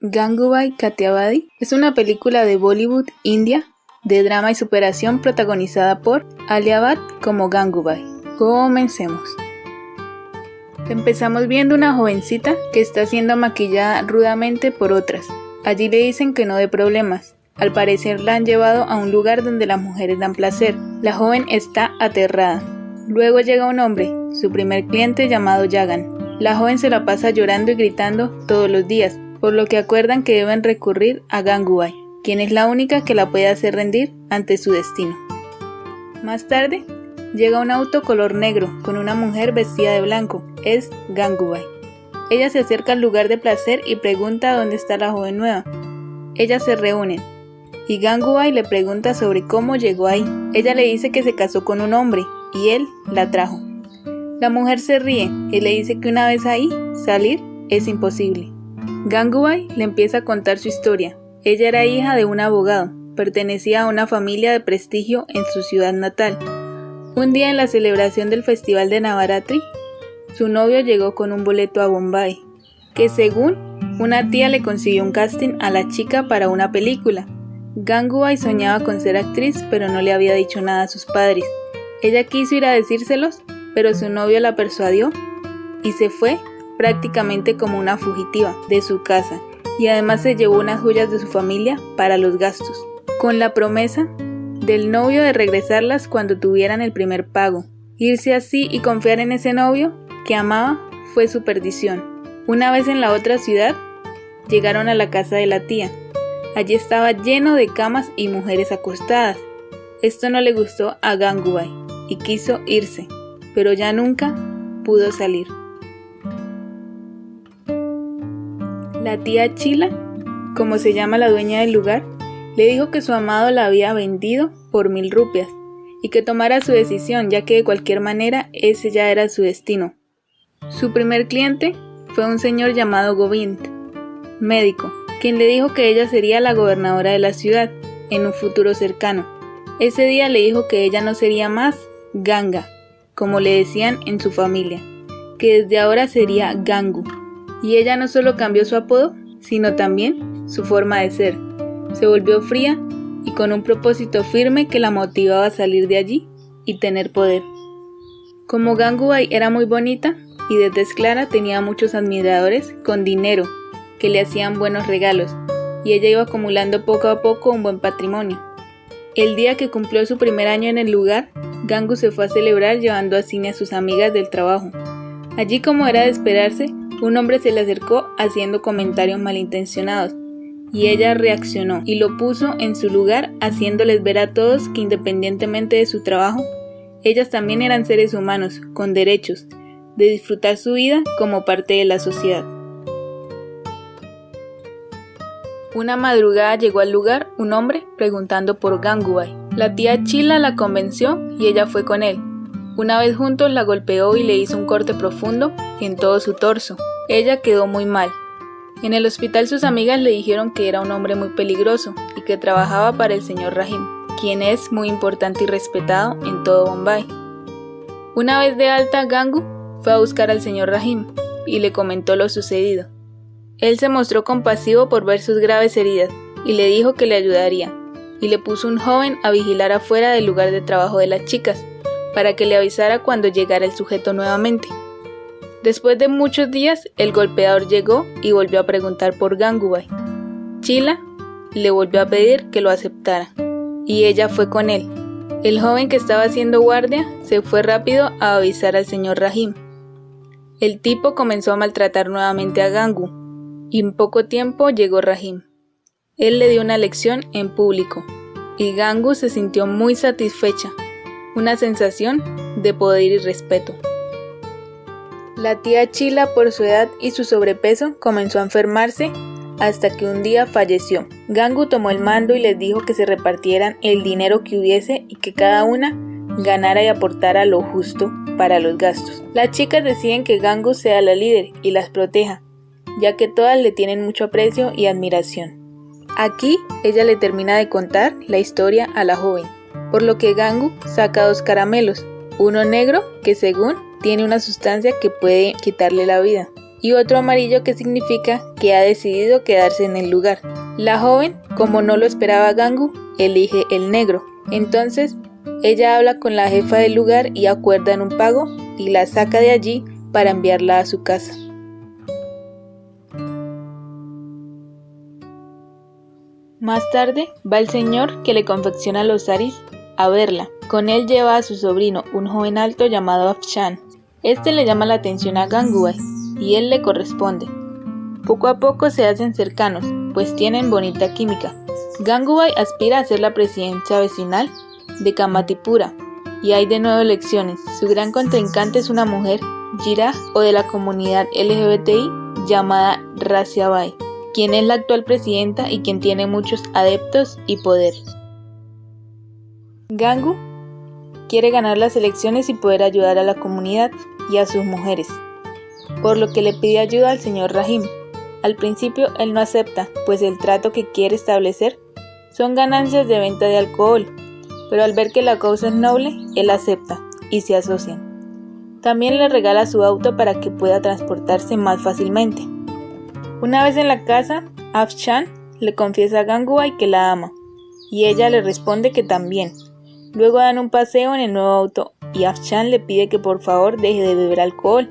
Gangubai Kathiawadi es una película de Bollywood, India, de drama y superación protagonizada por Alia Bhatt como Gangubai. Comencemos. Empezamos viendo una jovencita que está siendo maquillada rudamente por otras. Allí le dicen que no dé problemas. Al parecer la han llevado a un lugar donde las mujeres dan placer. La joven está aterrada. Luego llega un hombre, su primer cliente llamado Jagan. La joven se la pasa llorando y gritando todos los días, por lo que acuerdan que deben recurrir a Gangubai, quien es la única que la puede hacer rendir ante su destino. Más tarde, llega un auto color negro con una mujer vestida de blanco. Es Gangubai. Ella se acerca al lugar de placer y pregunta dónde está la joven nueva. Ellas se reúnen y Gangubai le pregunta sobre cómo llegó ahí. Ella le dice que se casó con un hombre y él la trajo. La mujer se ríe y le dice que una vez ahí, salir es imposible. Gangubai le empieza a contar su historia. Ella era hija de un abogado, pertenecía a una familia de prestigio en su ciudad natal. Un día en la celebración del festival de Navaratri, su novio llegó con un boleto a Bombay, que según una tía le consiguió un casting a la chica para una película. Gangubai soñaba con ser actriz, pero no le había dicho nada a sus padres. Ella quiso ir a decírselos, pero su novio la persuadió y se fue prácticamente como una fugitiva de su casa, y además se llevó unas joyas de su familia para los gastos, con la promesa del novio de regresarlas cuando tuvieran el primer pago. Irse así y confiar en ese novio que amaba fue su perdición. Una vez en la otra ciudad, llegaron a la casa de la tía. Allí estaba lleno de camas y mujeres acostadas. Esto no le gustó a Gangubai y quiso irse, pero ya nunca pudo salir. La tía Chila, como se llama la dueña del lugar, le dijo que su amado la había vendido por 1000 rupias y que tomara su decisión, ya que de cualquier manera ese ya era su destino. Su primer cliente fue un señor llamado Govind, médico, quien le dijo que ella sería la gobernadora de la ciudad en un futuro cercano. Ese día le dijo que ella no sería más Ganga, como le decían en su familia, que desde ahora sería Gangu. Y ella no solo cambió su apodo, sino también su forma de ser. Se volvió fría y con un propósito firme que la motivaba a salir de allí y tener poder. Como Gangubai era muy bonita y de tez clara, tenía muchos admiradores con dinero que le hacían buenos regalos, y ella iba acumulando poco a poco un buen patrimonio. El día que cumplió su primer año en el lugar, Gangu se fue a celebrar llevando a cine a sus amigas del trabajo. Allí, como era de esperarse, un hombre se le acercó haciendo comentarios malintencionados, y ella reaccionó y lo puso en su lugar, haciéndoles ver a todos que independientemente de su trabajo, ellas también eran seres humanos, con derechos, de disfrutar su vida como parte de la sociedad. Una madrugada llegó al lugar un hombre preguntando por Gangubai. La tía Chila la convenció y ella fue con él. Una vez juntos la golpeó y le hizo un corte profundo en todo su torso. Ella quedó muy mal. En el hospital sus amigas le dijeron que era un hombre muy peligroso y que trabajaba para el señor Rahim, quien es muy importante y respetado en todo Bombay. Una vez de alta, Gangu fue a buscar al señor Rahim y le comentó lo sucedido. Él se mostró compasivo por ver sus graves heridas y le dijo que le ayudaría, y le puso un joven a vigilar afuera del lugar de trabajo de las chicas, para que le avisara cuando llegara el sujeto nuevamente. Después de muchos días, el golpeador llegó y volvió a preguntar por Gangubai. Chila le volvió a pedir que lo aceptara, y ella fue con él. El joven que estaba haciendo guardia se fue rápido a avisar al señor Rahim. El tipo comenzó a maltratar nuevamente a Gangu, y en poco tiempo llegó Rahim. Él le dio una lección en público, y Gangu se sintió muy satisfecha, una sensación de poder y respeto. La tía Chila, por su edad y su sobrepeso, comenzó a enfermarse hasta que un día falleció. Gangu tomó el mando y les dijo que se repartieran el dinero que hubiese y que cada una ganara y aportara lo justo para los gastos. Las chicas deciden que Gangu sea la líder y las proteja, ya que todas le tienen mucho aprecio y admiración. Aquí ella le termina de contar la historia a la joven, por lo que Gangu saca 2 caramelos, uno negro que según tiene una sustancia que puede quitarle la vida, y otro amarillo que significa que ha decidido quedarse en el lugar. La joven, como no lo esperaba Gangu, elige el negro. Entonces, ella habla con la jefa del lugar y acuerdan un pago y la saca de allí para enviarla a su casa. Más tarde, va el señor que le confecciona los saris a verla. Con él lleva a su sobrino, un joven alto llamado Afshan. Este le llama la atención a Gangubai y él le corresponde. Poco a poco se hacen cercanos, pues tienen bonita química. Gangubai aspira a ser la presidencia vecinal de Kamatipura y hay de nuevo elecciones. Su gran contrincante es una mujer, Jirah, o de la comunidad LGBTI llamada Raziabai, quien es la actual presidenta y quien tiene muchos adeptos y poder. Gangu quiere ganar las elecciones y poder ayudar a la comunidad y a sus mujeres, por lo que le pide ayuda al señor Rahim. Al principio él no acepta, pues el trato que quiere establecer son ganancias de venta de alcohol, pero al ver que la causa es noble, él acepta y se asocian. También le regala su auto para que pueda transportarse más fácilmente. Una vez en la casa, Afshan le confiesa a Gangubai que la ama, y ella le responde que también. Luego dan un paseo en el nuevo auto y Afshan le pide que por favor deje de beber alcohol.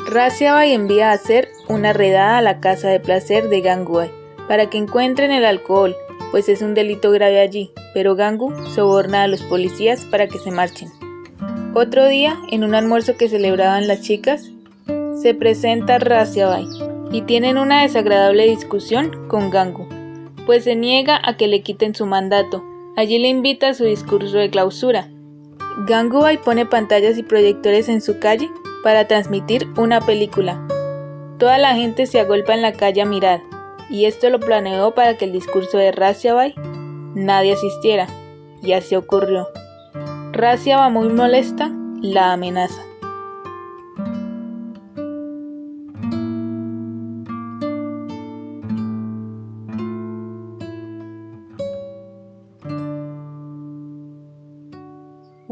Raziabai envía a hacer una redada a la casa de placer de Gangubai para que encuentren el alcohol, pues es un delito grave allí, pero Gangu soborna a los policías para que se marchen. Otro día, en un almuerzo que celebraban las chicas, se presenta Raziabai y tienen una desagradable discusión con Gangu, pues se niega a que le quiten su mandato. Allí le invita a su discurso de clausura. Gangubai pone pantallas y proyectores en su calle para transmitir una película. Toda la gente se agolpa en la calle a mirar, y esto lo planeó para que el discurso de Raziabai nadie asistiera, y así ocurrió. Raziabai, muy molesta, la amenaza.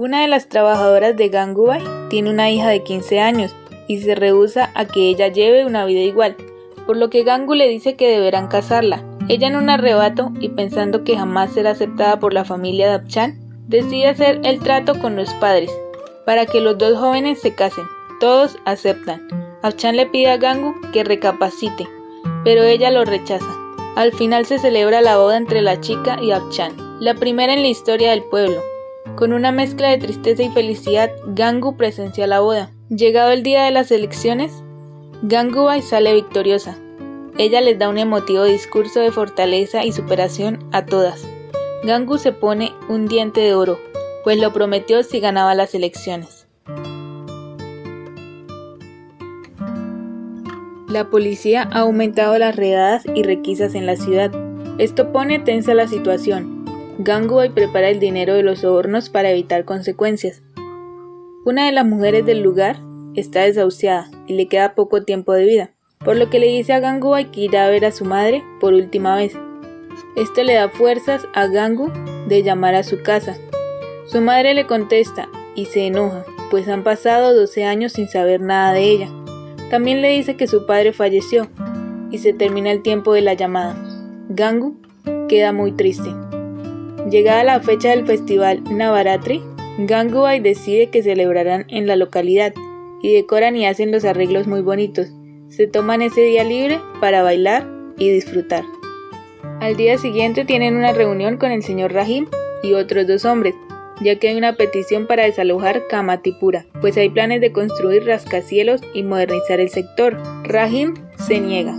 Una de las trabajadoras de Gangubai tiene una hija de 15 años y se rehúsa a que ella lleve una vida igual, por lo que Gangu le dice que deberán casarla. Ella, en un arrebato y pensando que jamás será aceptada por la familia de Afshan, decide hacer el trato con los padres para que los dos jóvenes se casen. Todos aceptan. Afshan le pide a Gangu que recapacite, pero ella lo rechaza. Al final se celebra la boda entre la chica y Afshan, la primera en la historia del pueblo. Con una mezcla de tristeza y felicidad, Gangu presencia la boda. Llegado el día de las elecciones, Gangubai sale victoriosa. Ella les da un emotivo discurso de fortaleza y superación a todas. Gangu se pone un diente de oro, pues lo prometió si ganaba las elecciones. La policía ha aumentado las redadas y requisas en la ciudad. Esto pone tensa la situación. Gangubai prepara el dinero de los sobornos para evitar consecuencias. Una de las mujeres del lugar está desahuciada y le queda poco tiempo de vida, por lo que le dice a Gangubai que irá a ver a su madre por última vez. Esto le da fuerzas a Gangu de llamar a su casa. Su madre le contesta y se enoja, pues han pasado 12 años sin saber nada de ella. También le dice que su padre falleció y se termina el tiempo de la llamada. Gangu queda muy triste. Llegada la fecha del festival Navaratri, Gangubai decide que celebrarán en la localidad y decoran y hacen los arreglos muy bonitos. Se toman ese día libre para bailar y disfrutar. Al día siguiente tienen una reunión con el señor Rahim y otros dos hombres, ya que hay una petición para desalojar Kamatipura, pues hay planes de construir rascacielos y modernizar el sector. Rahim se niega.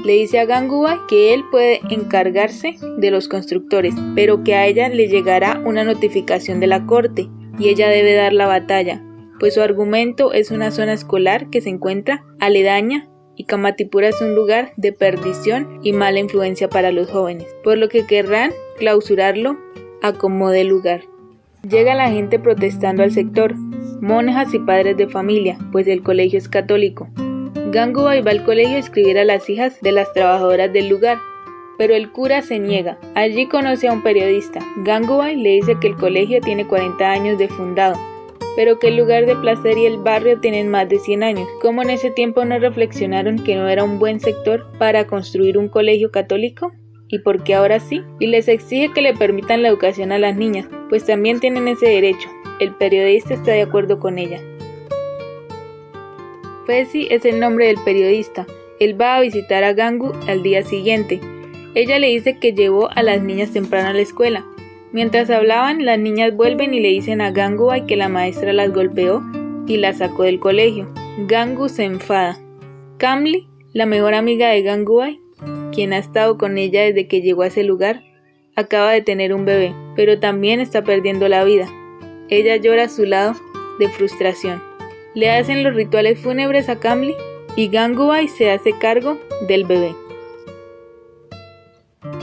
Le dice a Gangubai que él puede encargarse de los constructores, pero que a ella le llegará una notificación de la corte y ella debe dar la batalla, pues su argumento es una zona escolar que se encuentra aledaña y Kamatipura es un lugar de perdición y mala influencia para los jóvenes, por lo que querrán clausurarlo a como dé lugar. Llega la gente protestando al sector, monjas y padres de familia, pues el colegio es católico. Gangubai va al colegio a escribir a las hijas de las trabajadoras del lugar, pero el cura se niega. Allí conoce a un periodista. Gangubai le dice que el colegio tiene 40 años de fundado, pero que el lugar de placer y el barrio tienen más de 100 años. ¿Cómo en ese tiempo no reflexionaron que no era un buen sector para construir un colegio católico? ¿Y por qué ahora sí? Y les exige que le permitan la educación a las niñas, pues también tienen ese derecho. El periodista está de acuerdo con ella. Fesi es el nombre del periodista. Él va a visitar a Gangu al día siguiente. Ella le dice que llevó a las niñas temprano a la escuela. Mientras hablaban, las niñas vuelven y le dicen a Gangubai que la maestra las golpeó y las sacó del colegio. Gangu se enfada. Kamli, la mejor amiga de Gangubai, quien ha estado con ella desde que llegó a ese lugar, acaba de tener un bebé, pero también está perdiendo la vida. Ella llora a su lado de frustración. Le hacen los rituales fúnebres a Kamli y Gangubai se hace cargo del bebé.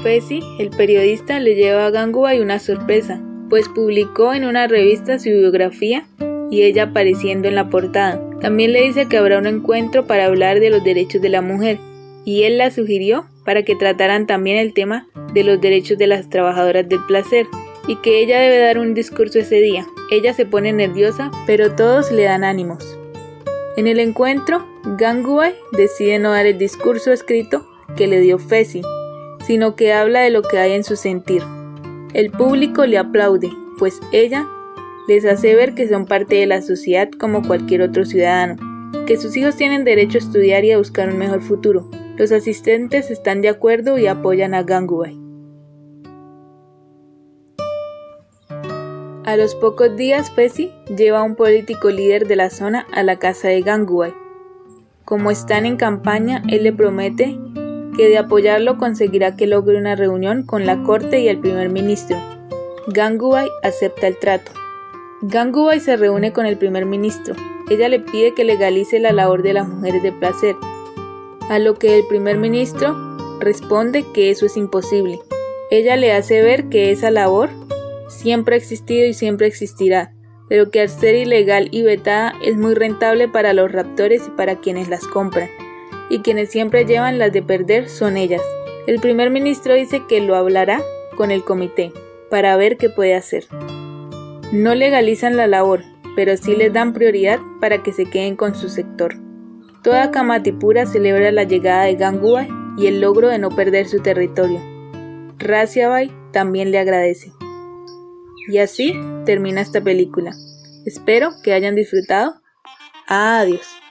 Fesi, el periodista, le lleva a Gangubai una sorpresa, pues publicó en una revista su biografía y ella apareciendo en la portada. También le dice que habrá un encuentro para hablar de los derechos de la mujer, y él la sugirió para que trataran también el tema de los derechos de las trabajadoras del placer, y que ella debe dar un discurso ese día. Ella se pone nerviosa, pero todos le dan ánimos. En el encuentro, Gangubai decide no dar el discurso escrito que le dio Fesi, sino que habla de lo que hay en su sentir. El público le aplaude, pues ella les hace ver que son parte de la sociedad como cualquier otro ciudadano, que sus hijos tienen derecho a estudiar y a buscar un mejor futuro. Los asistentes están de acuerdo y apoyan a Gangubai. A los pocos días, Fesi lleva a un político líder de la zona a la casa de Gangubai. Como están en campaña, él le promete que de apoyarlo conseguirá que logre una reunión con la corte y el primer ministro. Gangubai acepta el trato. Gangubai se reúne con el primer ministro. Ella le pide que legalice la labor de las mujeres de placer, a lo que el primer ministro responde que eso es imposible. Ella le hace ver que esa labor siempre ha existido y siempre existirá, pero que al ser ilegal y vetada es muy rentable para los raptores y para quienes las compran, y quienes siempre llevan las de perder son ellas. El primer ministro dice que lo hablará con el comité para ver qué puede hacer. No legalizan la labor, pero sí les dan prioridad para que se queden con su sector. Toda Kamatipura celebra la llegada de Gangubai y el logro de no perder su territorio. Raziabai también le agradece. Y así termina esta película. Espero que hayan disfrutado. Adiós.